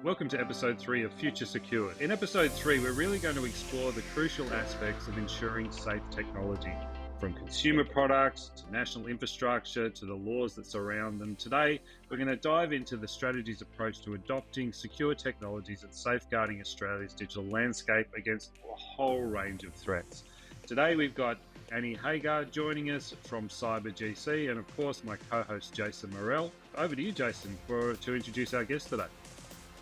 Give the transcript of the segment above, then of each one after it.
Welcome to episode 3 of Future Secured. In episode 3, we're really going to explore the crucial aspects of ensuring safe technology, from consumer products to national infrastructure to the laws that surround them. Today, we're going to dive into the strategy's approach to adopting secure technologies and safeguarding Australia's digital landscape against a whole range of threats. Today, we've got Annie Hagar joining us from CyberGC, and of course, my co-host Jason Morell. Over to you, Jason, to introduce our guest today.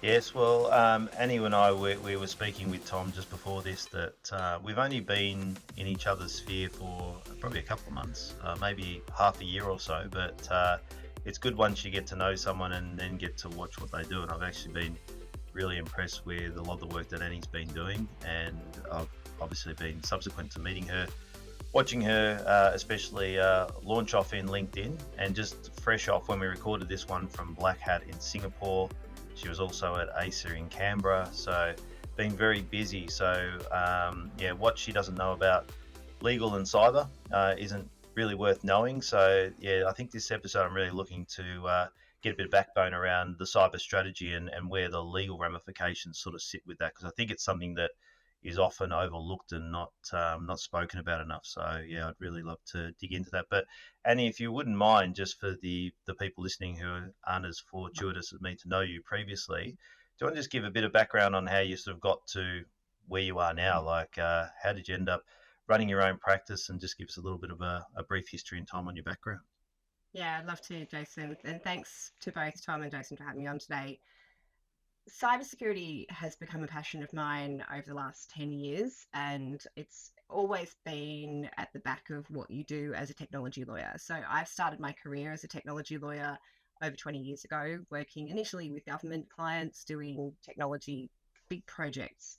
Yes, well, Annie and I, we were speaking with Tom just before this that we've only been in each other's sphere for probably a couple of months, maybe half a year or so, but it's good once you get to know someone and then get to watch what they do. And I've actually been really impressed with a lot of the work that Annie's been doing, and I've obviously been subsequent to meeting her, watching her especially launch off in LinkedIn, and just fresh off when we recorded this one from Black Hat in Singapore. She was also at ACER in Canberra, so been very busy. So what she doesn't know about legal and cyber isn't really worth knowing. So I think this episode I'm really looking to get a bit of backbone around the cyber strategy and where the legal ramifications sort of sit with that, because I think it's something that is often overlooked and not spoken about enough. So I'd really love to dig into that. But Annie, if you wouldn't mind, just for the people listening who aren't as fortuitous as me to know you previously, do you want to just give a bit of background on how you sort of got to where you are now? Like, how did you end up running your own practice, and just give us a little bit of a brief history and time on your background? Yeah, I'd love to, Jason. And thanks to both Tom and Jason for having me on today. Cybersecurity has become a passion of mine over the last 10 years, and it's always been at the back of what you do as a technology lawyer. So I've started my career as a technology lawyer over 20 years ago, working initially with government clients, doing technology, big projects.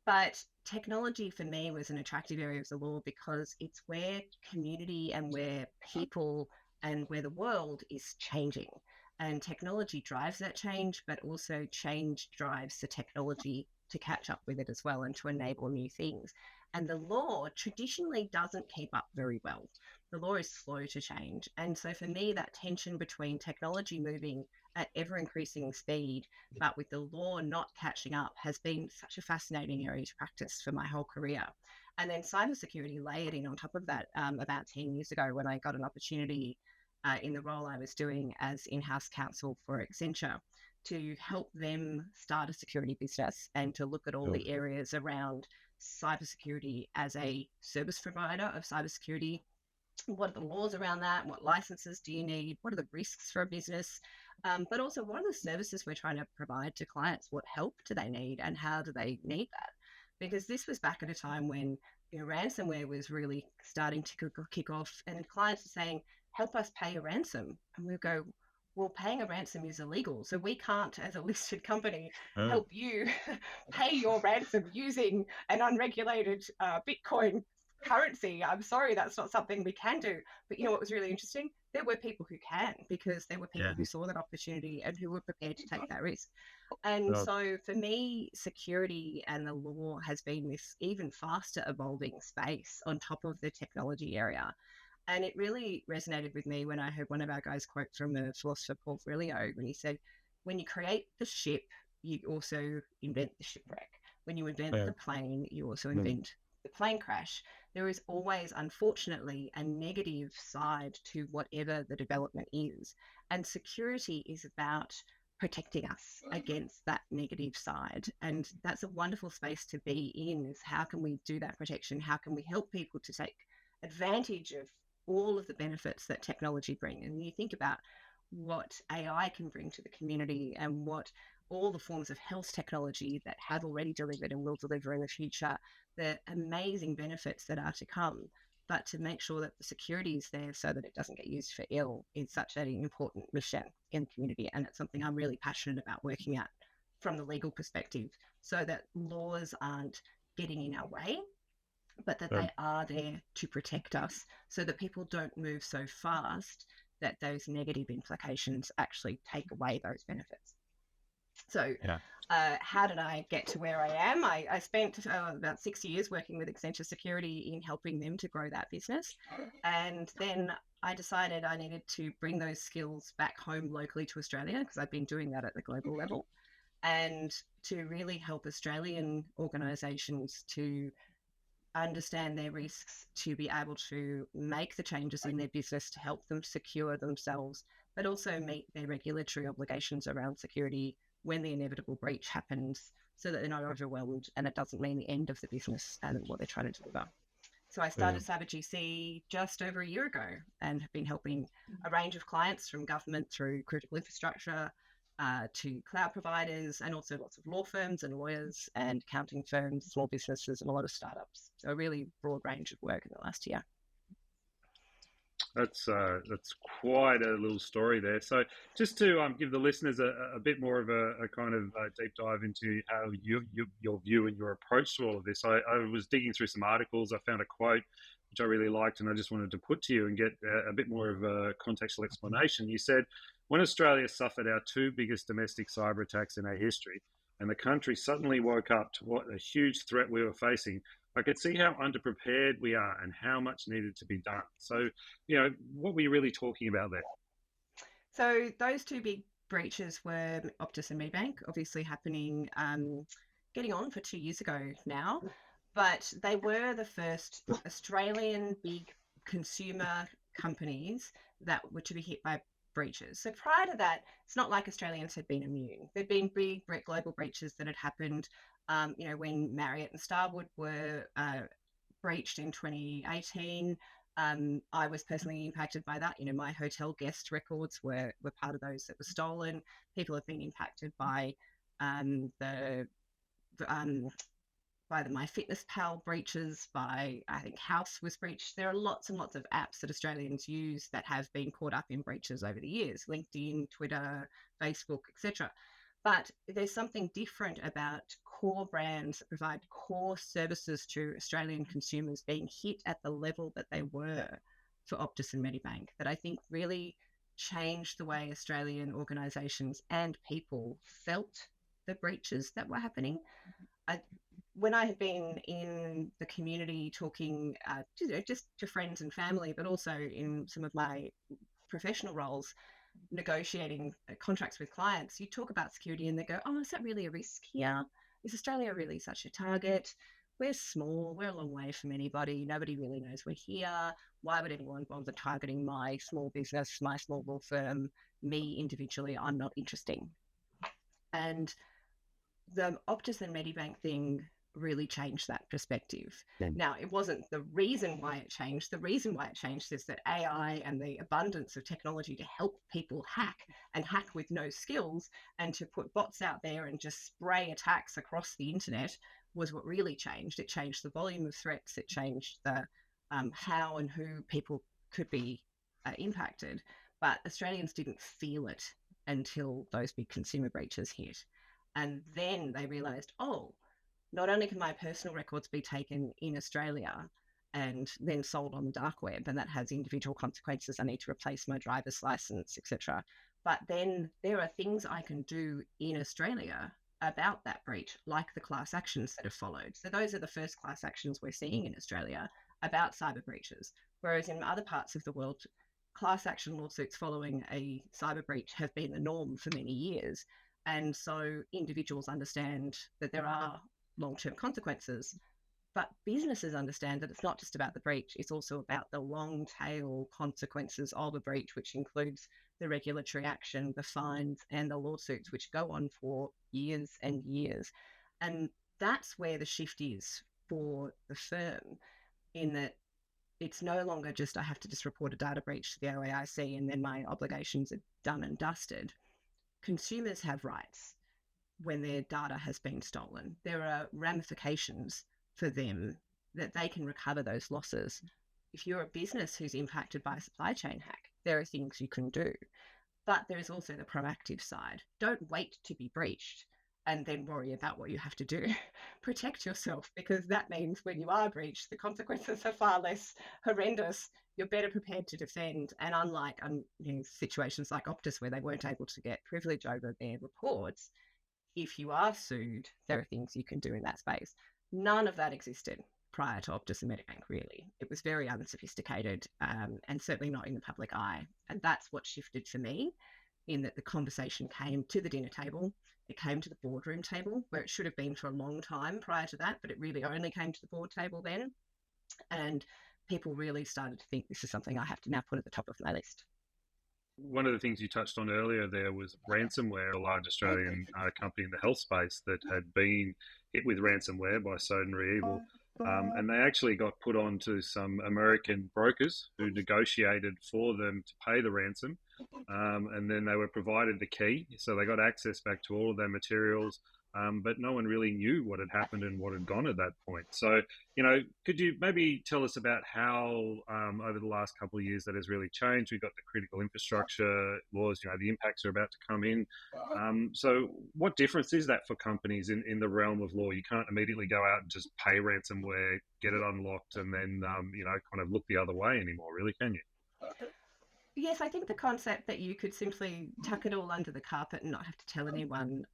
But technology for me was an attractive area of the law because it's where community and where people and where the world is changing. And technology drives that change, but also change drives the technology to catch up with it as well and to enable new things. And the law traditionally doesn't keep up very well. The law is slow to change. And so for me, that tension between technology moving at ever increasing speed, but with the law not catching up, has been such a fascinating area to practice for my whole career. And then cybersecurity layered in on top of that about 10 years ago when I got an opportunity in the role I was doing as in-house counsel for Accenture to help them start a security business and to look at all the areas around cybersecurity as a service provider of cybersecurity. What are the laws around that? What licenses do you need? What are the risks for a business? But also, what are the services we're trying to provide to clients? What help do they need and how do they need that? Because this was back at a time when ransomware was really starting to kick off, and clients are saying, help us pay a ransom. And we'll go, well, paying a ransom is illegal. So we can't, as a listed company, help you pay your ransom using an unregulated Bitcoin currency. I'm sorry, that's not something we can do. But you know what was really interesting? There were people who can, because there were people who saw that opportunity and who were prepared to take that risk. And so for me, security and the law has been this even faster evolving space on top of the technology area. And it really resonated with me when I heard one of our guys quote from the philosopher Paul Virilio when he said, when you create the ship, you also invent the shipwreck. When you invent the plane, you also invent the plane crash. There is always, unfortunately, a negative side to whatever the development is. And security is about protecting us against that negative side. And that's a wonderful space to be in, is how can we do that protection? How can we help people to take advantage of all of the benefits that technology brings? And you think about what AI can bring to the community and what all the forms of health technology that have already delivered and will deliver in the future, the amazing benefits that are to come. But to make sure that the security is there so that it doesn't get used for ill is such an important mission in the community. And it's something I'm really passionate about working at from the legal perspective, so that laws aren't getting in our way, but that they are there to protect us so that people don't move so fast that those negative implications actually take away those benefits. So how did I get to where I am? I spent about 6 years working with Accenture Security in helping them to grow that business. And then I decided I needed to bring those skills back home locally to Australia, because I've been doing that at the global level. and to really help Australian organisations to understand their risks, to be able to make the changes in their business to help them secure themselves, but also meet their regulatory obligations around security when the inevitable breach happens, so that they're not overwhelmed and it doesn't mean the end of the business and what they're trying to deliver. So I started CyberGC just over a year ago and have been helping a range of clients, from government through critical infrastructure to cloud providers, and also lots of law firms and lawyers and accounting firms, small businesses, and a lot of startups. So a really broad range of work in the last year. That's quite a little story there. So just to give the listeners a bit more of a kind of deep dive into how your view and your approach to all of this, I was digging through some articles. I found a quote which I really liked, and I just wanted to put to you and get a bit more of a contextual explanation. You said, when Australia suffered our two biggest domestic cyber attacks in our history, and the country suddenly woke up to what a huge threat we were facing, I could see how underprepared we are and how much needed to be done. So, what were you really talking about there? So those two big breaches were Optus and Medibank, obviously happening, getting on for 2 years ago now, but they were the first Australian big consumer companies that were to be hit by breaches. So prior to that, it's not like Australians had been immune. There'd been big global breaches that had happened. When Marriott and Starwood were breached in 2018, I was personally impacted by that. My hotel guest records were part of those that were stolen. People have been impacted by the MyFitnessPal breaches, by, I think, House was breached. There are lots and lots of apps that Australians use that have been caught up in breaches over the years: LinkedIn, Twitter, Facebook, etc. But there's something different about core brands that provide core services to Australian consumers being hit at the level that they were for Optus and Medibank, that I think really changed the way Australian organisations and people felt the breaches that were happening. When I have been in the community talking just to friends and family, but also in some of my professional roles, negotiating contracts with clients, you talk about security and they go, "Oh, is that really a risk here? Is Australia really such a target? We're small, we're a long way from anybody, nobody really knows we're here. Why would anyone bother targeting my small business, my small law firm, me individually? I'm not interesting." And the Optus and Medibank thing really changed that perspective. Yeah. Now, it wasn't the reason why it changed. The reason why it changed is that AI and the abundance of technology to help people hack with no skills, and to put bots out there and just spray attacks across the internet, was what really changed. It changed the volume of threats. It changed the how and who people could be impacted. But Australians didn't feel it until those big consumer breaches hit. And then they realised, oh, not only can my personal records be taken in Australia and then sold on the dark web, and that has individual consequences. I need to replace my driver's license, etc. But then there are things I can do in Australia about that breach, like the class actions that have followed. So those are the first class actions we're seeing in Australia about cyber breaches. Whereas in other parts of the world, class action lawsuits following a cyber breach have been the norm for many years. And so individuals understand that there are long-term consequences, but businesses understand that it's not just about the breach, it's also about the long tail consequences of a breach, which includes the regulatory action, the fines, and the lawsuits, which go on for years and years. And that's where the shift is for the firm, in that it's no longer just, I have to just report a data breach to the OAIC and then my obligations are done and dusted. Consumers have rights when their data has been stolen. There are ramifications for them that they can recover those losses. If you're a business who's impacted by a supply chain hack, there are things you can do. But there is also the proactive side. Don't wait to be breached and then worry about what you have to do. Protect yourself, because that means when you are breached, the consequences are far less horrendous. You're better prepared to defend. And unlike situations like Optus, where they weren't able to get privilege over their reports, if you are sued, there are things you can do in that space. None of that existed prior to Optus and Medibank, really. It was very unsophisticated and certainly not in the public eye. And that's what shifted for me. in that the conversation came to the dinner table. It came to the boardroom table, where it should have been for a long time prior to that, but it really only came to the board table then. And people really started to think, this is something I have to now put at the top of my list. One of the things you touched on earlier there was ransomware, a large Australian company in the health space that had been hit with ransomware by Sodenry Evil. And they actually got put onto some American brokers who negotiated for them to pay the ransom. And then they were provided the key. So they got access back to all of their materials. But no one really knew what had happened and what had gone at that point. So, could you maybe tell us about how over the last couple of years that has really changed? We've got the critical infrastructure laws, the impacts are about to come in. So what difference is that for companies in the realm of law? You can't immediately go out and just pay ransomware, get it unlocked, and then, kind of look the other way anymore, really, can you? Yes, I think the concept that you could simply tuck it all under the carpet and not have to tell anyone,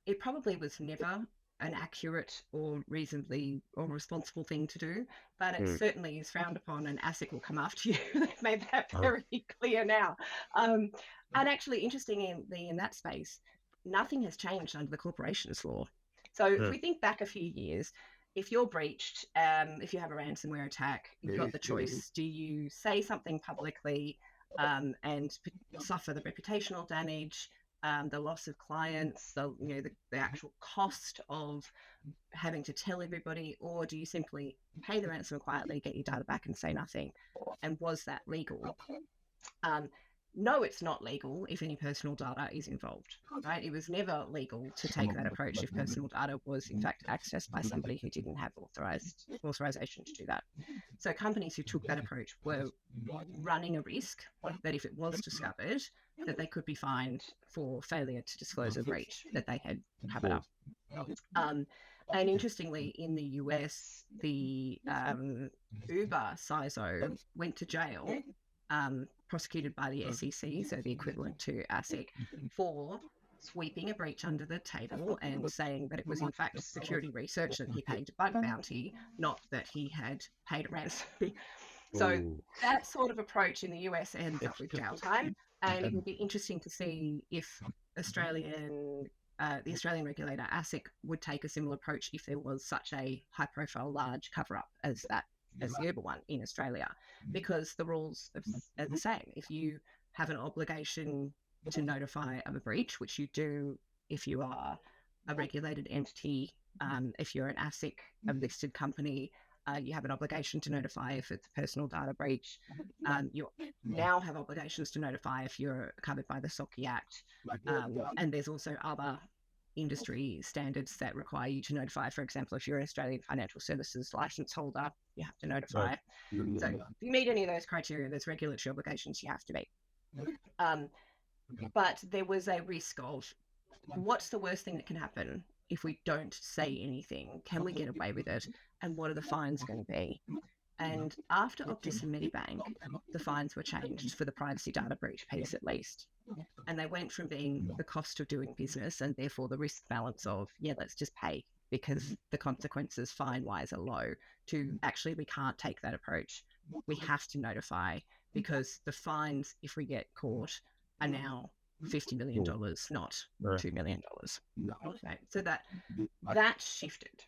it probably was never an accurate or reasonably or responsible thing to do, but it certainly is frowned upon, and ASIC will come after you. They've made that very clear now. And actually, interestingly, in that space, nothing has changed under the corporations law. So if we think back a few years, if you're breached, if you have a ransomware attack, you've got the choice. Do you say something publicly and suffer the reputational damage, the loss of clients, the actual cost of having to tell everybody, or do you simply pay the ransom quietly, get your data back and say nothing? And was that legal? No, it's not legal if any personal data is involved, right? It was never legal to take that approach if personal data was in fact accessed by somebody who didn't have authorization to do that. So companies who took that approach were running a risk that if it was discovered, that they could be fined for failure to disclose a breach that they had covered up. And interestingly, in the US, the Uber CISO went to jail, prosecuted by the SEC, so the equivalent to ASIC, for sweeping a breach under the table and saying that it was in fact security research that he paid a bug bounty, not that he had paid a ransom. So that sort of approach in the US ends up with jail time, and it would be interesting to see if the Australian regulator ASIC would take a similar approach if there was such a high-profile, large cover-up as the Uber one in Australia, because the rules are the same. If you have an obligation to notify of a breach, which you do if you are a regulated entity, if you're an ASIC, a listed company, you have an obligation to notify if it's a personal data breach. You now have obligations to notify if you're covered by the SOCI Act. And there's also other industry standards that require you to notify. For example, if you're an Australian financial services license holder, you have to notify. Right. So if you meet any of those criteria, there's regulatory obligations you have to meet. But there was a risk of, what's the worst thing that can happen if we don't say anything? Can we get away with it? And what are the fines going to be? And after Optus and Medibank, the fines were changed for the privacy data breach piece, at least. And they went from being the cost of doing business and therefore the risk balance of, let's just pay because the consequences fine-wise are low, to actually we can't take that approach. We have to notify because the fines, if we get caught, are now $50 million, not $2 million. Okay. So that shifted.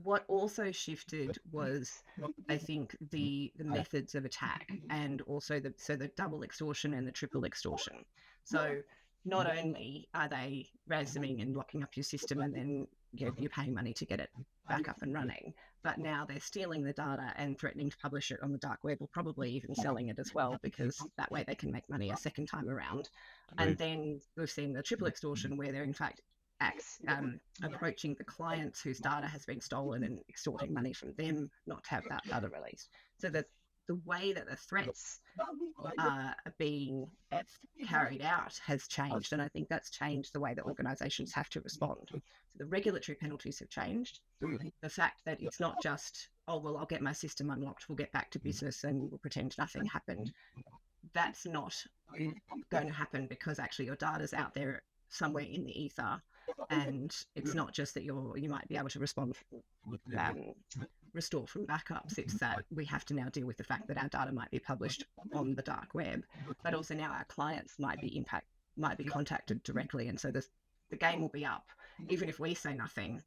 What also shifted was, I think, the methods of attack, and also the double extortion and the triple extortion. So not only are they ransoming and locking up your system and then you're paying money to get it back up and running, but now they're stealing the data and threatening to publish it on the dark web, or probably even selling it as well, because that way they can make money a second time around. And then we've seen the triple extortion, where they're in fact approaching the clients whose data has been stolen and extorting money from them not to have that data released. So the way that the threats are being carried out has changed, and I think that's changed the way that organisations have to respond. So the regulatory penalties have changed. The fact that it's not just, I'll get my system unlocked, we'll get back to business and we'll pretend nothing happened. That's not going to happen, because actually your data's out there somewhere in the ether. And it's not just that you might be able to respond restore from backups. It's that we have to now deal with the fact that our data might be published on the dark web, but also now our clients might be contacted directly, and so the game will be up. Even if we say nothing,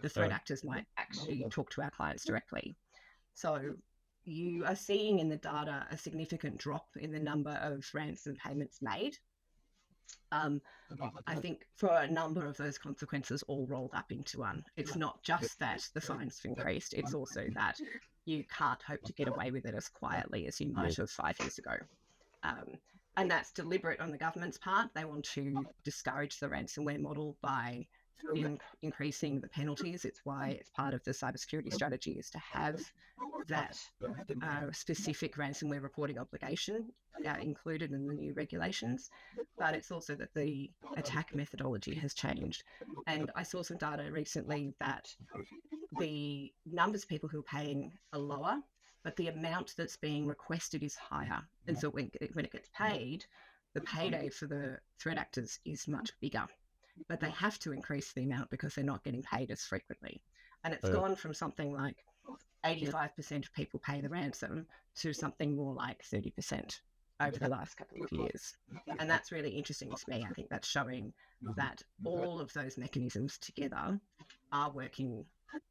the threat actors might actually talk to our clients directly. So you are seeing in the data a significant drop in the number of ransom payments made. I think for a number of those consequences all rolled up into one. It's not just that the fines have increased, it's also that you can't hope to get away with it as quietly as you might have 5 years ago. And that's deliberate on the government's part. They want to discourage the ransomware model by increasing the penalties. It's why it's part of the cybersecurity strategy is to have that specific ransomware reporting obligation included in the new regulations. But it's also that the attack methodology has changed. And I saw some data recently that the numbers of people who are paying are lower, but the amount that's being requested is higher. And so when it gets paid, the payday for the threat actors is much bigger. But they have to increase the amount because they're not getting paid as frequently. And it's gone from something like 85% of people pay the ransom to something more like 30% over the last couple of years. And that's really interesting to me. I think that's showing that all of those mechanisms together are working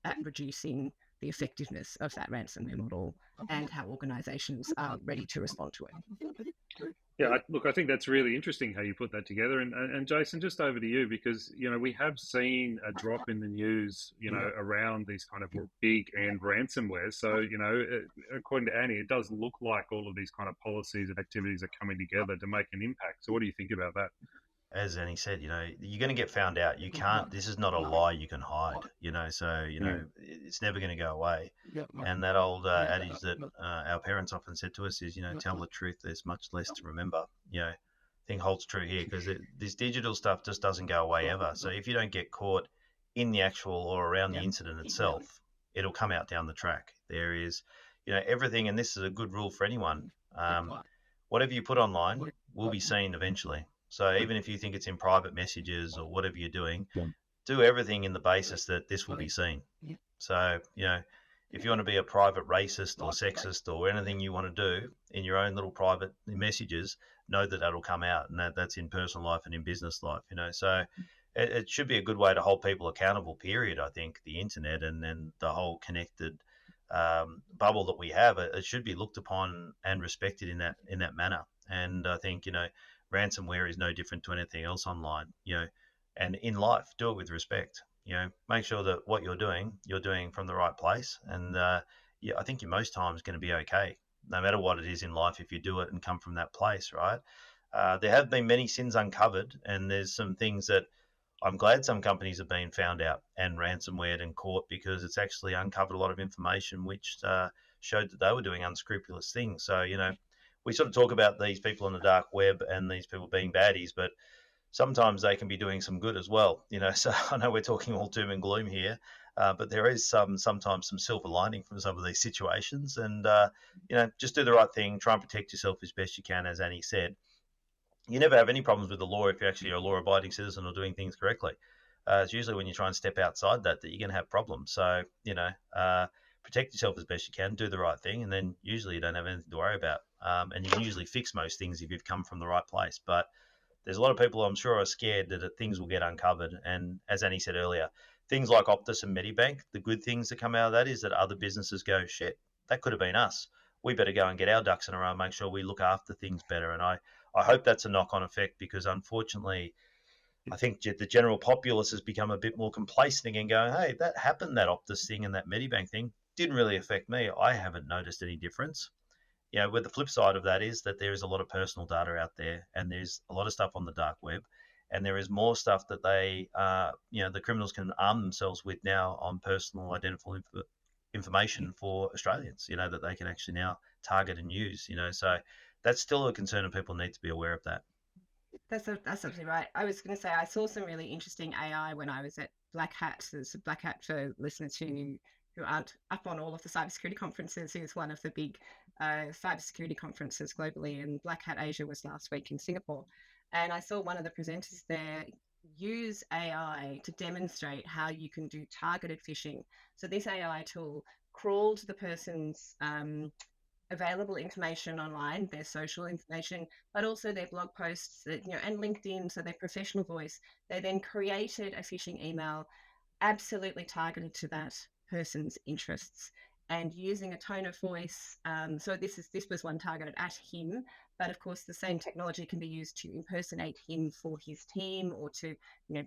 at reducing the effectiveness of that ransomware model and how organisations are ready to respond to it. Yeah, look, I think that's really interesting how you put that together. And Jason, just over to you, because, we have seen a drop in the news, around these kind of big and ransomware. So, according to Annie, it does look like all of these kind of policies and activities are coming together to make an impact. So what do you think about that? As Annie said, you're going to get found out. You can't, this is not a lie you can hide, so, it's never going to go away. And that old adage that our parents often said to us is, tell the truth, there's much less to remember, I think holds true here because this digital stuff just doesn't go away ever. So if you don't get caught in the actual or around the incident itself, it'll come out down the track. There is, everything, and this is a good rule for anyone, whatever you put online will be seen eventually. So even if you think it's in private messages or whatever you're doing, do everything in the basis that this will be seen. So, if you want to be a private racist or sexist or anything you want to do in your own little private messages, know that that'll come out, and that's in personal life and in business life, So it should be a good way to hold people accountable, period, I think, the internet and the whole connected bubble that we have. It should be looked upon and respected in that manner. And I think, ransomware is no different to anything else online, and in life, do it with respect, make sure that what you're doing from the right place. And I think you're most times going to be okay, no matter what it is in life, if you do it and come from that place, right? There have been many sins uncovered, and there's some things that I'm glad some companies have been found out and ransomwared and caught, because it's actually uncovered a lot of information which showed that they were doing unscrupulous things. So, we sort of talk about these people on the dark web and these people being baddies, but sometimes they can be doing some good as well. So I know we're talking all doom and gloom here, but there is sometimes some silver lining from some of these situations. And, just do the right thing, try and protect yourself as best you can, as Annie said. You never have any problems with the law if you're actually a law-abiding citizen or doing things correctly. It's usually when you try and step outside that you're going to have problems. So, protect yourself as best you can, do the right thing, and then usually you don't have anything to worry about. And you can usually fix most things if you've come from the right place. But there's a lot of people, I'm sure, are scared that things will get uncovered. And as Annie said earlier, things like Optus and Medibank, the good things that come out of that is that other businesses go, shit, that could have been us. We better go and get our ducks in a row and make sure we look after things better. And I hope that's a knock-on effect, because unfortunately, I think the general populace has become a bit more complacent and going, hey, that happened, that Optus thing and that Medibank thing didn't really affect me. I haven't noticed any difference. Where the flip side of that is that there is a lot of personal data out there, and there's a lot of stuff on the dark web, and there is more stuff that they, the criminals can arm themselves with now on personal identifiable information for Australians, that they can actually now target and use, So that's still a concern, and people need to be aware of that. That's absolutely right. I was going to say, I saw some really interesting AI when I was at Black Hat. There's a Black Hat, for listeners who aren't up on all of the cybersecurity conferences, is one of the big cybersecurity conferences globally, and Black Hat Asia was last week in Singapore. And I saw one of the presenters there use AI to demonstrate how you can do targeted phishing. So this AI tool crawl to the person's available information online, their social information, but also their blog posts, and LinkedIn, so their professional voice. They then created a phishing email absolutely targeted to that person's interests and using a tone of voice. So this was one targeted at him, but of course the same technology can be used to impersonate him for his team or to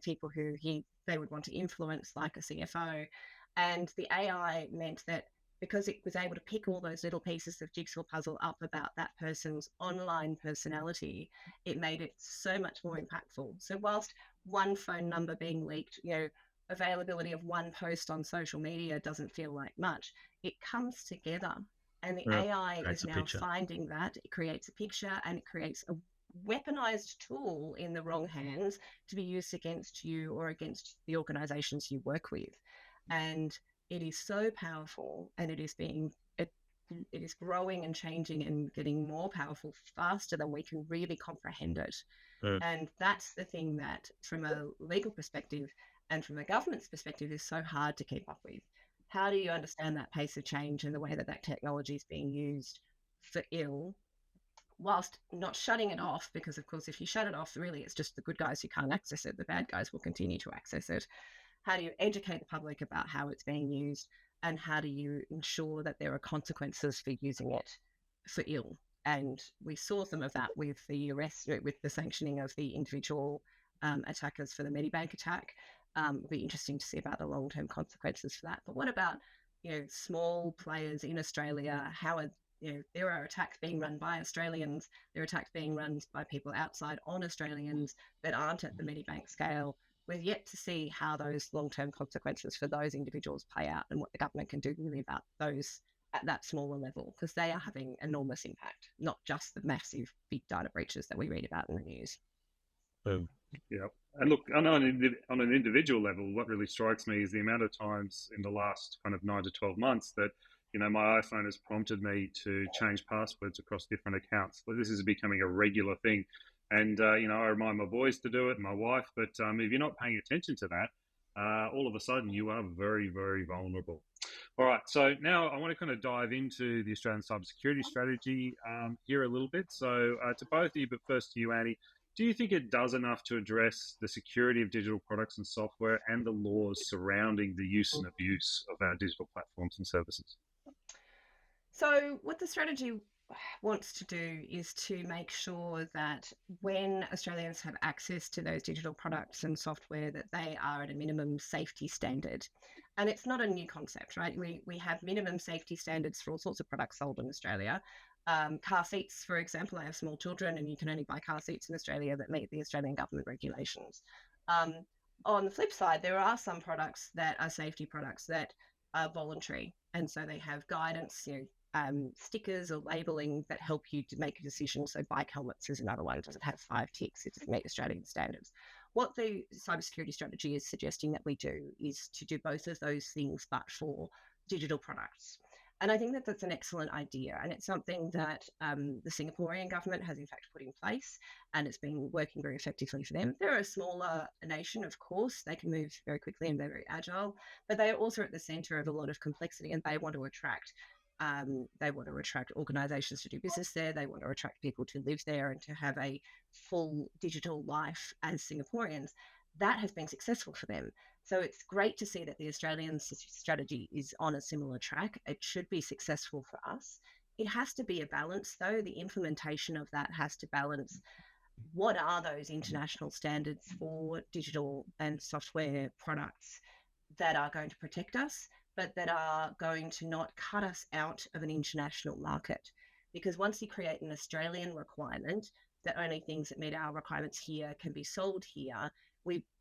people who they would want to influence, like a CFO. And the AI meant that because it was able to pick all those little pieces of jigsaw puzzle up about that person's online personality, it made it so much more impactful. So whilst one phone number being leaked, availability of one post on social media doesn't feel like much, it comes together. And the AI is now finding that. It creates a picture and it creates a weaponized tool in the wrong hands to be used against you or against the organizations you work with. And it is so powerful, and it is growing and changing and getting more powerful faster than we can really comprehend it. And that's the thing that, from a legal perspective and from a government's perspective, is so hard to keep up with. How do you understand that pace of change and the way that technology is being used for ill, whilst not shutting it off? Because, of course, if you shut it off, really, it's just the good guys who can't access it. The bad guys will continue to access it. How do you educate the public about how it's being used, and how do you ensure that there are consequences for using it for ill? And we saw some of that with the arrest, with the sanctioning of the individual attackers for the Medibank attack. It'll be interesting to see about the long-term consequences for that. But what about small players in Australia? How are there are attacks being run by Australians, there are attacks being run by people outside on Australians that aren't at the Medibank scale. We're yet to see how those long-term consequences for those individuals play out and what the government can do really about those at that smaller level, because they are having enormous impact, not just the massive big data breaches that we read about in the news. Boom. Yeah. And look, on an individual level, what really strikes me is the amount of times in the last kind of 9 to 12 months that my iPhone has prompted me to change passwords across different accounts. Well, this is becoming a regular thing. And, I remind my boys to do it, and my wife, but if you're not paying attention to that, all of a sudden you are very, very vulnerable. All right, so now I want to kind of dive into the Australian cybersecurity strategy here a little bit. So to both of you, but first to you, Annie, do you think it does enough to address the security of digital products and software and the laws surrounding the use and abuse of our digital platforms and services? So what the strategy wants to do is to make sure that when Australians have access to those digital products and software, that they are at a minimum safety standard. And it's not a new concept, right? We have minimum safety standards for all sorts of products sold in Australia. Car seats, for example, I have small children, and you can only buy car seats in Australia that meet the Australian government regulations. On the flip side, there are some products that are safety products that are voluntary, and so they have guidance, stickers or labeling that help you to make a decision. So bike helmets is another one. It doesn't have 5 ticks. It doesn't meet Australian standards. What the cybersecurity strategy is suggesting that we do is to do both of those things, but for digital products. And I think that that's an excellent idea. And it's something that the Singaporean government has in fact put in place, and it's been working very effectively for them. They're a smaller nation, of course. They can move very quickly and they're very agile, but they are also at the center of a lot of complexity, and they want to attract organizations to do business there. They want to attract people to live there and to have a full digital life as Singaporeans. That has been successful for them. So it's great to see that the Australian strategy is on a similar track. It should be successful for us. It has to be a balance, though. The implementation of that has to balance what are those international standards for digital and software products that are going to protect us, but that are going to not cut us out of an international market. Because once you create an Australian requirement that only things that meet our requirements here can be sold here,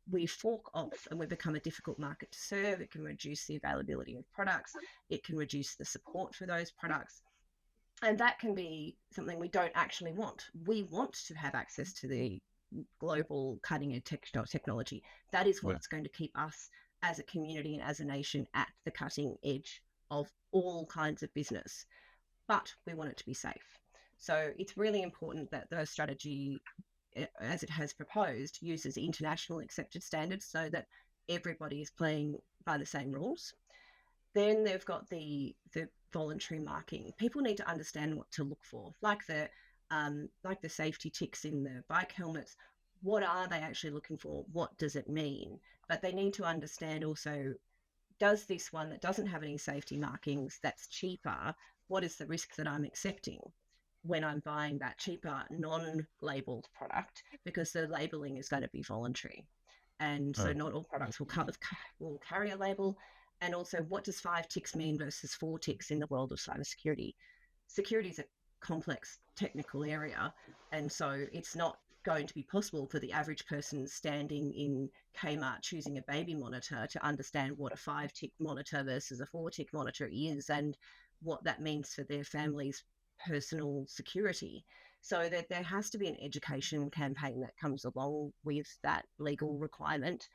we fork off and we become a difficult market to serve. It can reduce the availability of products. It can reduce the support for those products. And that can be something we don't actually want. We want to have access to the global cutting-edge technology. That is what's going to keep us as a community and as a nation at the cutting edge of all kinds of business. But we want it to be safe. So it's really important that the strategy, as it has proposed, uses international accepted standards so that everybody is playing by the same rules. Then they've got the voluntary marking. People need to understand what to look for, like the safety ticks in the bike helmets. What are they actually looking for? What does it mean? But they need to understand also, does this one that doesn't have any safety markings, that's cheaper, what is the risk that I'm accepting when I'm buying that cheaper non-labeled product? Because the labeling is going to be voluntary. And so not all products will carry a label. And also, what does 5 ticks mean versus 4 ticks in the world of cybersecurity? Security is a complex technical area, and so it's not going to be possible for the average person standing in Kmart choosing a baby monitor to understand what a 5-tick monitor versus a 4-tick monitor is and what that means for their family's personal security. So that there has to be an education campaign that comes along with that legal requirement.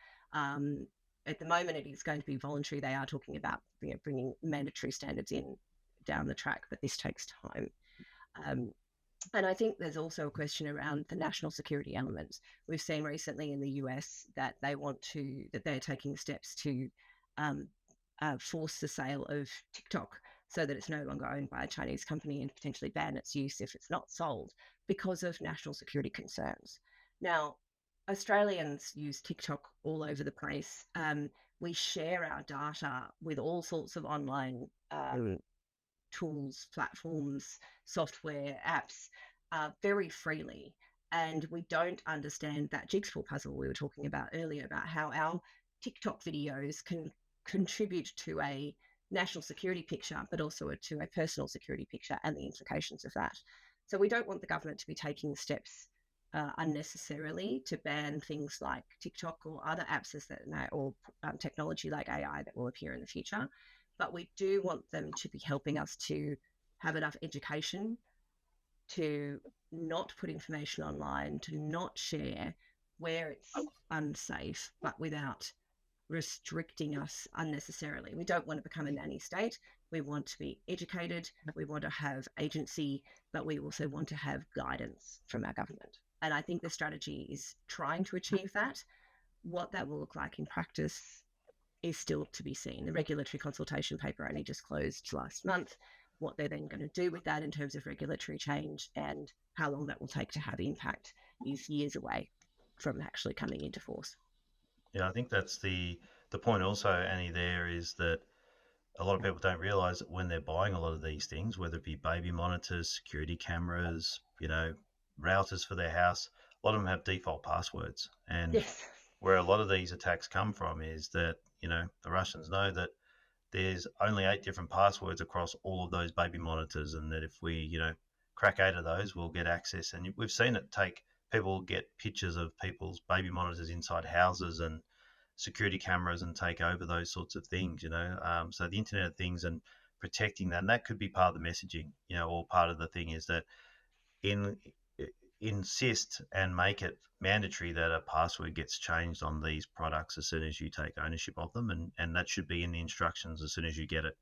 At the moment, it is going to be voluntary. They are talking about bringing mandatory standards in down the track, but this takes time. And I think there's also a question around the national security elements. We've seen recently in the US that they're taking steps to force the sale of TikTok so that it's no longer owned by a Chinese company and potentially ban its use if it's not sold because of national security concerns. Now, Australians use TikTok all over the place. We share our data with all sorts of online tools, platforms, software, apps very freely. And we don't understand that jigsaw puzzle we were talking about earlier about how our TikTok videos can contribute to a national security picture, but also to a personal security picture and the implications of that. So we don't want the government to be taking steps unnecessarily to ban things like TikTok or other apps or technology like AI that will appear in the future. But we do want them to be helping us to have enough education to not put information online, to not share where it's unsafe, but without restricting us unnecessarily. We don't want to become a nanny state. We want to be educated. We want to have agency, but we also want to have guidance from our government. And I think the strategy is trying to achieve that. What that will look like in practice is still to be seen. The regulatory consultation paper only just closed last month. What they're then going to do with that in terms of regulatory change and how long that will take to have impact is years away from actually coming into force. Yeah, I think that's the point also, Annie, there is that a lot of people don't realise that when they're buying a lot of these things, whether it be baby monitors, security cameras, routers for their house, a lot of them have default passwords. And yes, where a lot of these attacks come from is that, the Russians know that there's only 8 different passwords across all of those baby monitors, and that if we, crack 8 of those, we'll get access. And we've seen it take people get pictures of people's baby monitors inside houses and security cameras and take over those sorts of things, So the Internet of Things and protecting that, and that could be part of the messaging, or part of the thing is that insist and make it mandatory that a password gets changed on these products as soon as you take ownership of them, and that should be in the instructions as soon as you get it.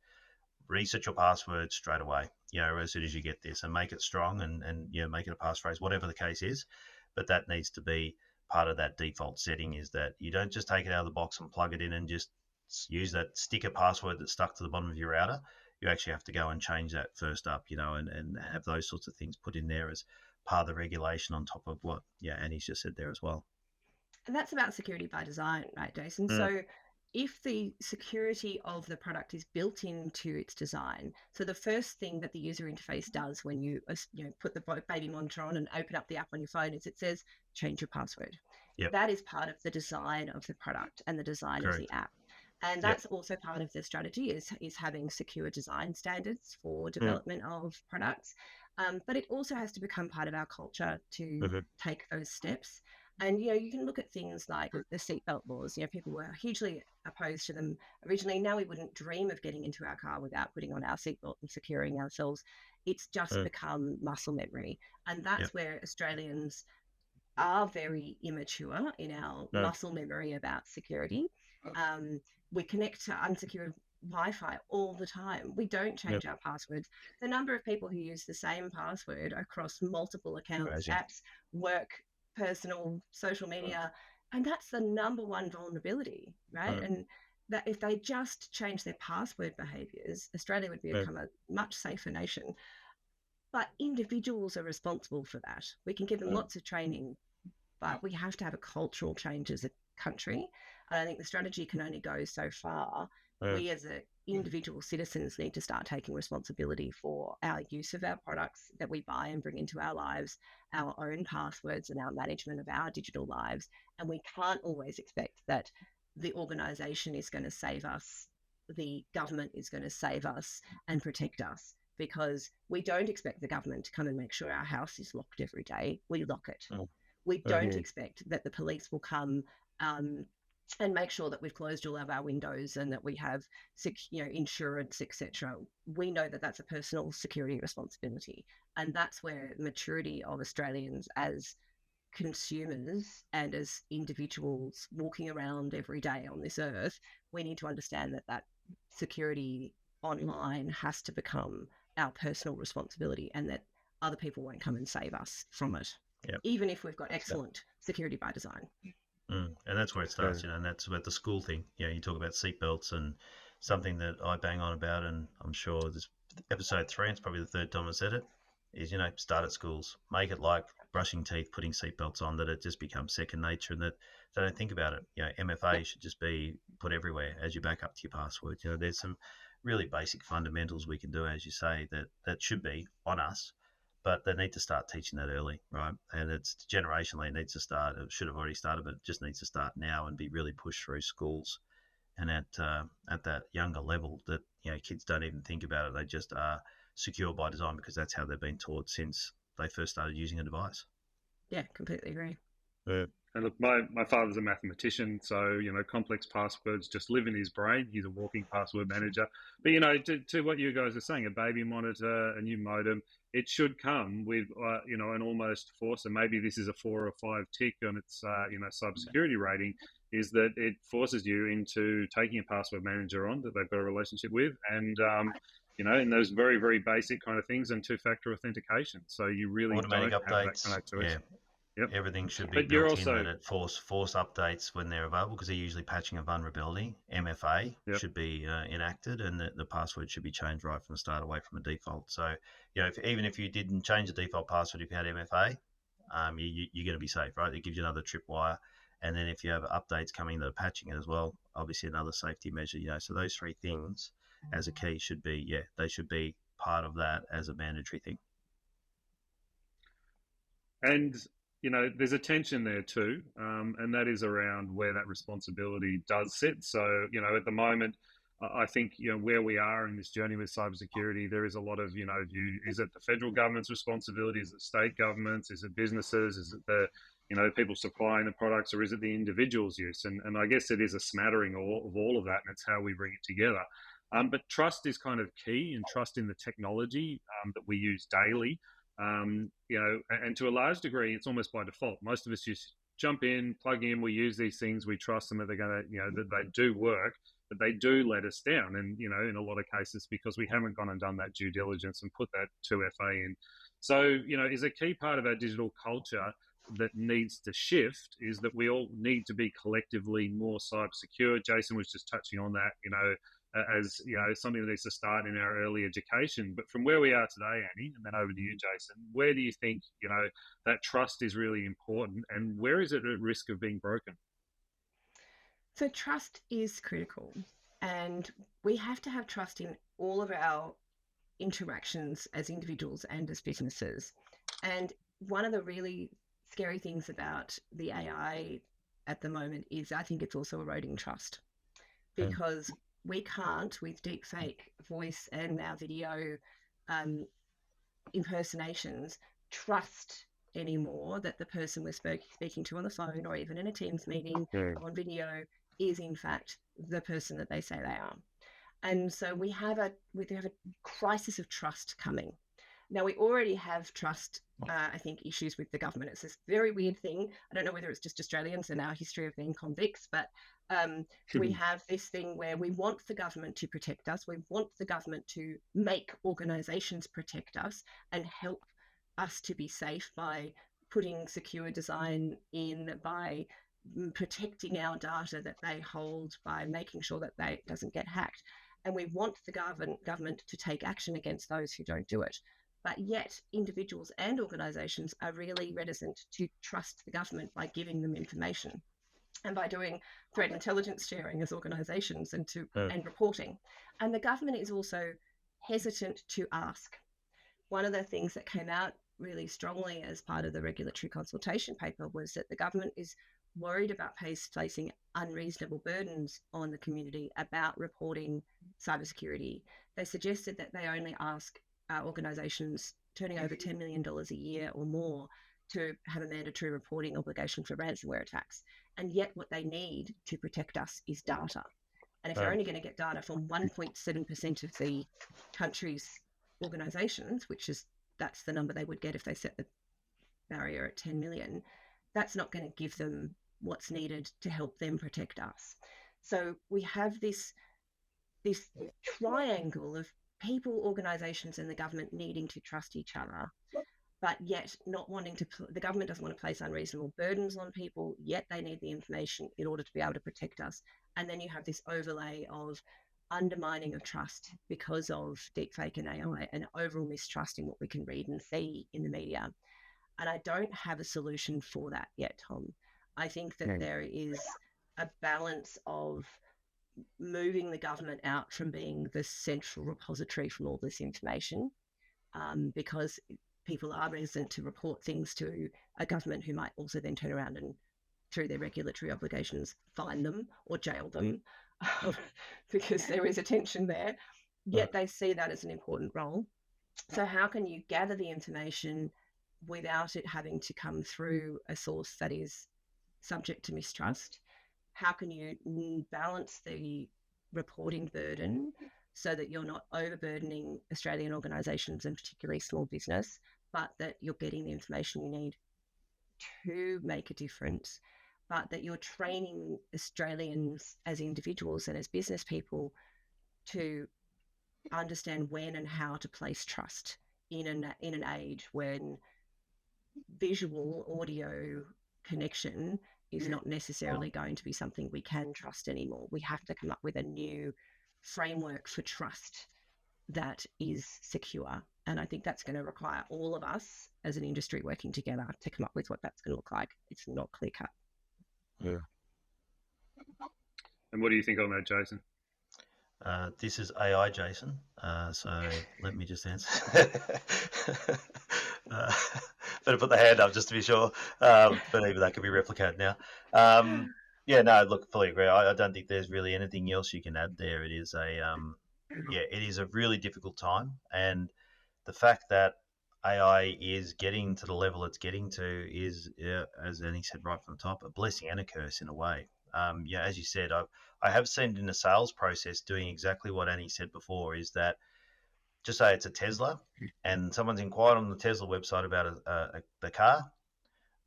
Reset your password straight away, as soon as you get this, and make it strong and make it a passphrase, whatever the case is. But that needs to be part of that default setting, is that you don't just take it out of the box and plug it in and just use that sticker password that's stuck to the bottom of your router. You actually have to go and change that first up, and have those sorts of things put in there as part of the regulation on top of what Annie's just said there as well. And that's about security by design, right, Jason? So if the security of the product is built into its design, so the first thing that the user interface does when you put the baby monitor on and open up the app on your phone is it says change your password. Yep. That is part of the design of the product and the design of the app. And that's also part of the strategy is having secure design standards for development of products. But it also has to become part of our culture to take those steps. And, you can look at things like the seatbelt laws. People were hugely opposed to them originally. Now we wouldn't dream of getting into our car without putting on our seatbelt and securing ourselves. It's just become muscle memory. And that's where Australians are very immature in our muscle memory about security. We connect to unsecured Wi-Fi all the time. We don't change our passwords. The number of people who use the same password across multiple accounts, apps, work, personal, social media, and that's the number one vulnerability, right? And that if they just change their password behaviours, Australia would become a much safer nation. But individuals are responsible for that. We can give them lots of training, but we have to have a cultural change as a country. And I think the strategy can only go so far. We as individual citizens need to start taking responsibility for our use of our products that we buy and bring into our lives, our own passwords and our management of our digital lives. And we can't always expect that the organisation is going to save us, the government is going to save us and protect us, because we don't expect the government to come and make sure our house is locked every day. We lock it. We don't expect that the police will come and make sure that we've closed all of our windows and that we have, insurance, etc. We know that that's a personal security responsibility, and that's where maturity of Australians as consumers and as individuals walking around every day on this earth, we need to understand that that security online has to become our personal responsibility, and that other people won't come and save us from it, even if we've got excellent security by design. And that's where it starts, and that's about the school thing. You talk about seatbelts, and something that I bang on about, and I'm sure this episode 3, it's probably the third time I said it, is, start at schools. Make it like brushing teeth, putting seatbelts on, that it just becomes second nature, and that they don't think about it. MFA should just be put everywhere as you back up to your password. There's some really basic fundamentals we can do, as you say, that should be on us, but they need to start teaching that early, right? And it's generationally, it needs to start. It should have already started, but it just needs to start now and be really pushed through schools, and at that younger level, that kids don't even think about it. They just are secure by design because that's how they've been taught since they first started using a device. Yeah, completely agree. And look, my father's a mathematician, so complex passwords just live in his brain. He's a walking password manager. But to what you guys are saying, a baby monitor, a new modem, it should come with an almost force, and maybe this is a 4 or 5 tick on its cybersecurity rating, is that it forces you into taking a password manager on that they've got a relationship with, and in those very, very basic kind of things, and 2-factor authentication. So you really automatic don't updates, have that connectivity. Yep. Everything should be built in, that it force updates when they're available, because they're usually patching a vulnerability. MFA should be enacted, and the password should be changed right from the start, away from a default. So, even if you didn't change the default password, if you had MFA, you're going to be safe, right? It gives you another tripwire. And then if you have updates coming that are patching it as well, obviously another safety measure. So those 3 things as a key should be, they should be part of that as a mandatory thing. And there's a tension there too, and that is around where that responsibility does sit. So, at the moment, I think, where we are in this journey with cybersecurity, there is a lot of, view, is it the federal government's responsibility? Is it state governments? Is it businesses? Is it the, people supplying the products, or is it the individual's use? And I guess it is a smattering of all of that, and it's how we bring it together. But trust is kind of key, and trust in the technology that we use daily. And to a large degree, it's almost by default. Most of us just jump in, plug in, we use these things, we trust them that they're going to, that they do work, but they do let us down. And, in a lot of cases, because we haven't gone and done that due diligence and put that 2FA in. So, is a key part of our digital culture that needs to shift, is that we all need to be collectively more cyber secure. Jason was just touching on that, as something that needs to start in our early education. But from where we are today, Annie, and then over to you, Jason, where do you think that trust is really important, and where is it at risk of being broken? So trust is critical, and we have to have trust in all of our interactions as individuals and as businesses. And one of the really scary things about the AI at the moment is I think it's also eroding trust, because we can't, with deepfake voice and now video impersonations, trust anymore that the person we're speaking to on the phone, or even in a Teams meeting on video, is in fact the person that they say they are. And so we have a crisis of trust coming. Now, we already have trust, I think, issues with the government. It's this very weird thing. I don't know whether it's just Australians and our history of being convicts, but we have this thing where we want the government to protect us. We want the government to make organisations protect us and help us to be safe by putting secure design in, by protecting our data that they hold by making sure that it doesn't get hacked. And we want the government to take action against those who don't do it. But yet, individuals and organisations are really reticent to trust the government by giving them information and by doing threat intelligence sharing as organisations and reporting. And the government is also hesitant to ask. One of the things that came out really strongly as part of the regulatory consultation paper was that the government is worried about placing unreasonable burdens on the community about reporting cybersecurity. They suggested that they only ask organisations turning over $10 million a year or more to have a mandatory reporting obligation for ransomware attacks. And yet what they need to protect us is data. And if you're only going to get data from 1.7% of the country's organisations, that's the number they would get if they set the barrier at 10 million, that's not going to give them what's needed to help them protect us. So we have this triangle of people, organisations and the government needing to trust each other, but yet not wanting to, the government doesn't want to place unreasonable burdens on people, yet they need the information in order to be able to protect us. And then you have this overlay of undermining of trust because of deepfake and AI and overall mistrust in what we can read and see in the media. And I don't have a solution for that yet, Tom. I think that there is a balance of moving the government out from being the central repository from all this information, because people are reticent to report things to a government who might also then turn around and, through their regulatory obligations, fine them or jail them, because there is a tension there. Yet they see that as an important role. So how can you gather the information without it having to come through a source that is subject to mistrust? How can you balance the reporting burden so that you're not overburdening Australian organisations and particularly small business, but that you're getting the information you need to make a difference, but that you're training Australians as individuals and as business people to understand when and how to place trust in an age when visual audio connection is not necessarily going to be something we can trust anymore. We have to come up with a new framework for trust that is secure. And I think that's going to require all of us as an industry working together to come up with what that's going to look like. It's not clear cut. Yeah. And what do you think on that, Jason? This is AI, Jason. So let me just answer. Better put the hand up just to be sure. But even that could be replicated now. Yeah, no, look, fully agree. I don't think there's really anything else you can add there. It is it is a really difficult time, and the fact that AI is getting to the level it's getting to is, as Annie said right from the top, a blessing and a curse in a way. As you said, I have seen in the sales process doing exactly what Annie said before, is that just say it's a Tesla and someone's inquired on the Tesla website about the car.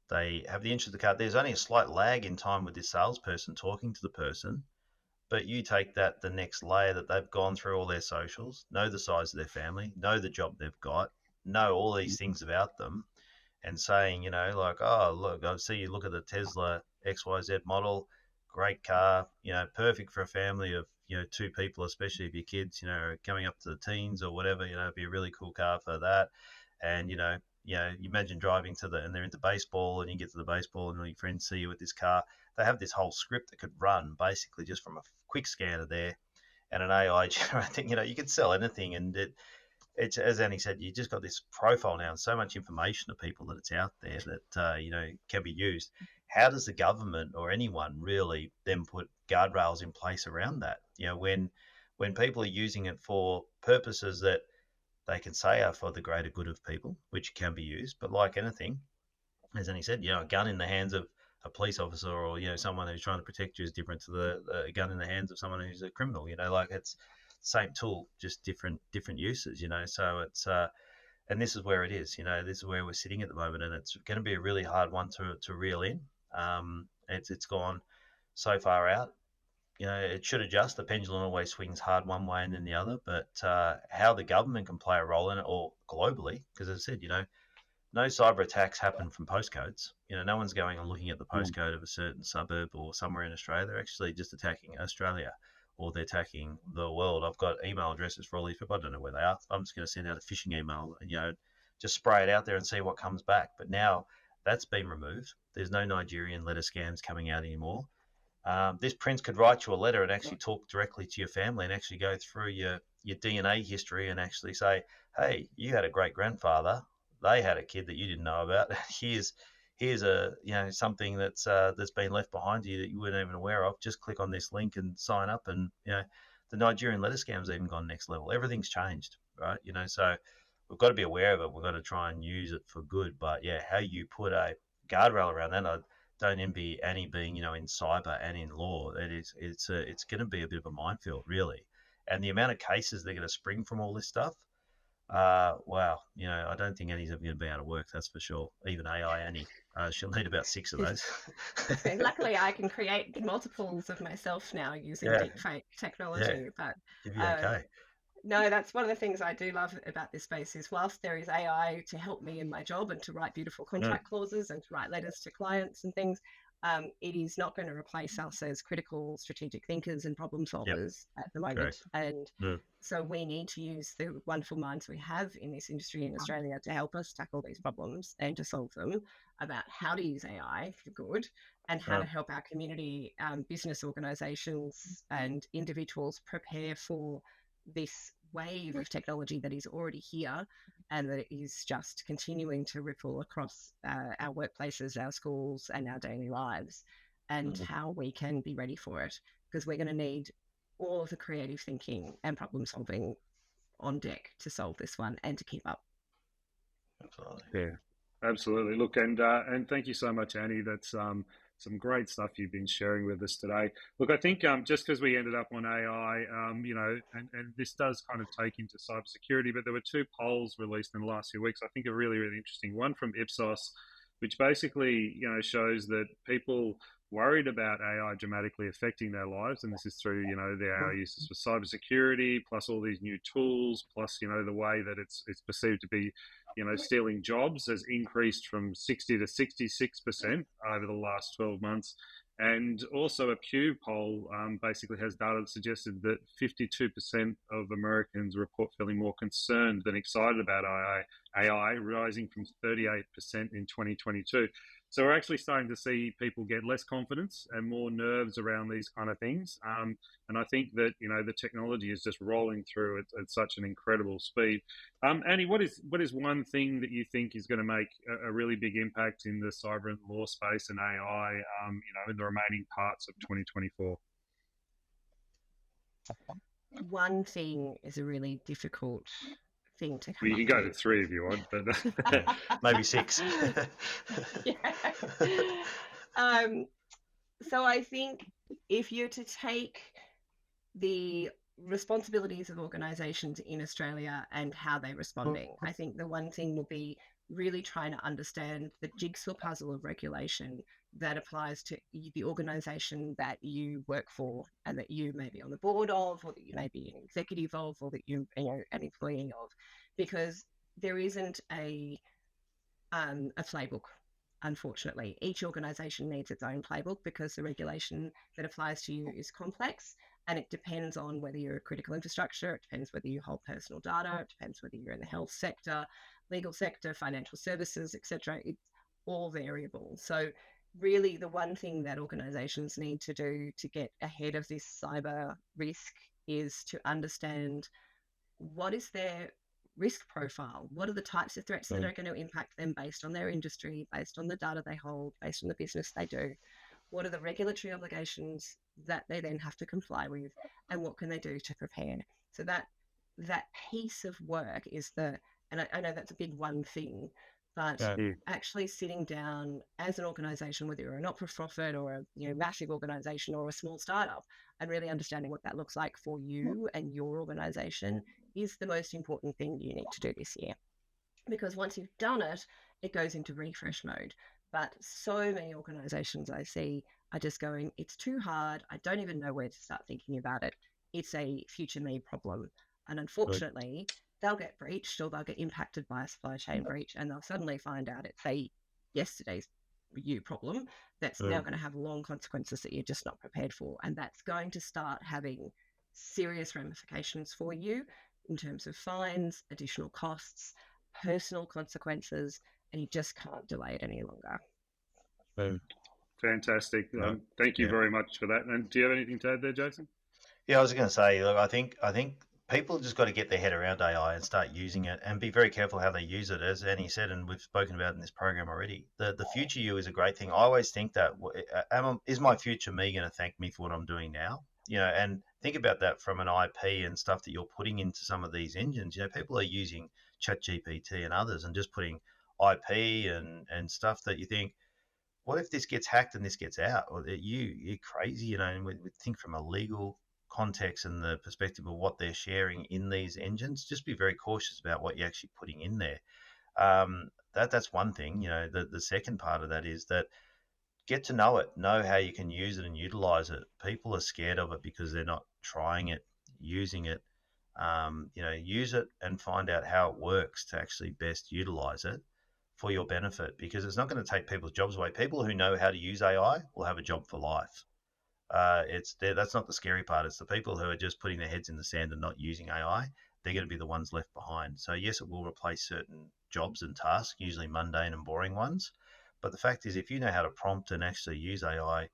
They have the interest of the car. There's only a slight lag in time with this salesperson talking to the person, but you take that the next layer that they've gone through all their socials, know the size of their family, know the job they've got, know all these things about them, and saying, like, oh, look, I see you look at the Tesla XYZ model, great car, perfect for a family of, two people, especially if your kids, are coming up to the teens or whatever, it'd be a really cool car for that. And, you imagine driving and they're into baseball and you get to the baseball and all your friends see you with this car. They have this whole script that could run basically just from a quick scanner there and an AI generating, you could sell anything. And it's, as Annie said, you just got this profile now and so much information of people that it's out there that, can be used. How does the government or anyone really then put guardrails in place around that? When people are using it for purposes that they can say are for the greater good of people, which can be used, but like anything, as Annie said, a gun in the hands of a police officer or, someone who's trying to protect you is different to the gun in the hands of someone who's a criminal, like it's the same tool, just different uses, so it's, and this is where it is, this is where we're sitting at the moment, and it's going to be a really hard one to reel in. It's gone so far out. It should adjust. The pendulum always swings hard one way and then the other. But how the government can play a role in it, or globally, because as I said, no cyber attacks happen from postcodes. No one's going and looking at the Mm. postcode of a certain suburb or somewhere in Australia. They're actually just attacking Australia, or they're attacking the world. I've got email addresses for all these people. I don't know where they are. I'm just going to send out a phishing email and, just spray it out there and see what comes back. But now that's been removed. There's no Nigerian letter scams coming out anymore. This prince could write you a letter and actually talk directly to your family and actually go through your DNA history and actually say, hey, you had a great grandfather. They had a kid that you didn't know about. Here's a something that's been left behind you that you weren't even aware of. Just click on this link and sign up. And the Nigerian letter scam's even gone next level. Everything's changed, right? So we've got to be aware of it. We've got to try and use it for good. But yeah, how you put a guardrail around that, I don't envy Annie being in cyber and in law. It's going to be a bit of a minefield, really. And the amount of cases they're going to spring from all this stuff, wow. I don't think Annie's ever going to be out of work, that's for sure. Even AI Annie, she'll need about 6 of those. Luckily, I can create multiples of myself now using deepfake technology. But you'll be okay. No, that's one of the things I do love about this space is whilst there is AI to help me in my job and to write beautiful contract clauses and to write letters to clients and things, it is not going to replace us as critical strategic thinkers and problem solvers at the moment. Correct. And so we need to use the wonderful minds we have in this industry in Australia to help us tackle these problems and to solve them, about how to use AI for good and how to help our community, business organisations and individuals prepare for this wave of technology that is already here and that is just continuing to ripple across our workplaces, our schools and our daily lives, and how we can be ready for it, because we're going to need all of the creative thinking and problem solving on deck to solve this one and to keep up. Absolutely. Yeah, absolutely. Look, and thank you so much, Annie. That's some great stuff you've been sharing with us today. Look, I think just because we ended up on AI, and this does kind of take into cybersecurity, but there were 2 polls released in the last few weeks. I think are really, really interesting. One from Ipsos, which basically shows that people worried about AI dramatically affecting their lives, and this is through the AI uses for cybersecurity, plus all these new tools, plus the way that it's perceived to be stealing jobs, has increased from 60 to 66% over the last 12 months. And also a Pew poll basically has data that suggested that 52% of Americans report feeling more concerned than excited about AI, rising from 38% in 2022. So we're actually starting to see people get less confidence and more nerves around these kind of things. And I think that, the technology is just rolling through at such an incredible speed. Annie, what is one thing that you think is going to make a really big impact in the cyber and law space and AI, in the remaining parts of 2024? One thing is a really difficult thing to come Well, you can up go with. to 3 if you want, but maybe 6. So I think if you're to take the responsibilities of organisations in Australia and how they're responding, I think the one thing will be really trying to understand the jigsaw puzzle of regulation that applies to the organisation that you work for and that you may be on the board of, or that you may be an executive of, or that you're an employee of, because there isn't a playbook. Unfortunately, each organisation needs its own playbook because the regulation that applies to you is complex, and it depends on whether you're a critical infrastructure, it depends whether you hold personal data, it depends whether you're in the health sector, legal sector, financial services, etc. It's all variable. So really the one thing that organisations need to do to get ahead of this cyber risk is to understand what is their risk profile, what are the types of threats that are going to impact them based on their industry, based on the data they hold, based on the business they do, what are the regulatory obligations that they then have to comply with, and what can they do to prepare. So that piece of work is and I know that's a big one thing, but actually sitting down as an organisation, whether you're a not-for-profit or a massive organisation or a small startup, and really understanding what that looks like for you and your organisation is the most important thing you need to do this year. Because once you've done it, it goes into refresh mode. But so many organisations I see are just going, it's too hard, I don't even know where to start thinking about it. It's a future me problem. And unfortunately, they'll get breached or they'll get impacted by a supply chain breach, and they'll suddenly find out it's yesterday's problem that's now going to have long consequences that you're just not prepared for. And that's going to start having serious ramifications for you in terms of fines, additional costs, personal consequences, and you just can't delay it any longer. Fantastic. Thank you very much for that. And do you have anything to add there, Jason? Yeah, I was going to say, look, I think people just got to get their head around AI and start using it, and be very careful how they use it. As Annie said, and we've spoken about in this program already, the future you is a great thing. I always think that, is my future me going to thank me for what I'm doing now? And think about that from an IP and stuff that you're putting into some of these engines. People are using ChatGPT and others and just putting IP and stuff that you think, what if this gets hacked and this gets out? Or you're crazy, and we think from a legal context and the perspective of what they're sharing in these engines. Just be very cautious about what you're actually putting in there. That's one thing. The second part of that is that get to know it, know how you can use it and utilize it. People are scared of it because they're not trying it, using it. Use it and find out how it works to actually best utilize it for your benefit, because it's not going to take people's jobs away. People who know how to use AI will have a job for life. That's not the scary part. It's the people who are just putting their heads in the sand and not using AI. They're going to be the ones left behind. So yes, it will replace certain jobs and tasks, usually mundane and boring ones. But the fact is, if you know how to prompt and actually use AI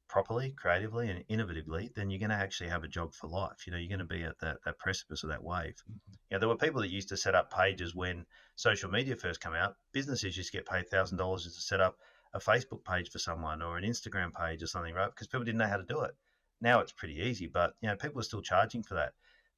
properly, creatively, and innovatively, then you're going to actually have a job for life. You're going to be at that precipice of that wave. There were people that used to set up pages when social media first came out. Businesses used to get paid $1,000 to set up a Facebook page for someone or an Instagram page or something, right? Because people didn't know how to do it. Now it's pretty easy, but people are still charging for that.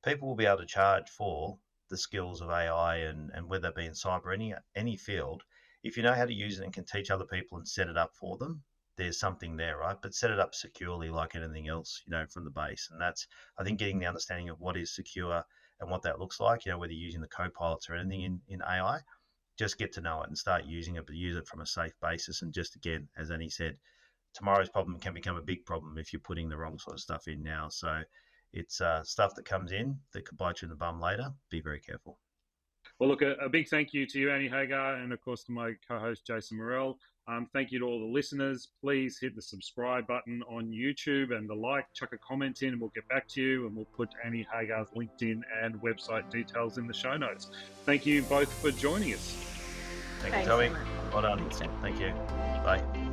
People will be able to charge for the skills of AI and whether that be in cyber, any field. If you know how to use it and can teach other people and set it up for them, there's something there, right? But set it up securely like anything else, from the base. And that's, I think, getting the understanding of what is secure and what that looks like, whether you're using the co-pilots or anything in AI, just get to know it and start using it, but use it from a safe basis. And just, again, as Annie said, tomorrow's problem can become a big problem if you're putting the wrong sort of stuff in now. So it's stuff that comes in that could bite you in the bum later. Be very careful. Well, look, a big thank you to you, Annie Hagar, and of course to my co-host, Jason Morrell. Thank you to all the listeners. Please hit the subscribe button on YouTube and the like, chuck a comment in, and we'll get back to you, and we'll put Annie Hagar's LinkedIn and website details in the show notes. Thank you both for joining us. Thank you, Tommy. Well done. Thank you. Bye.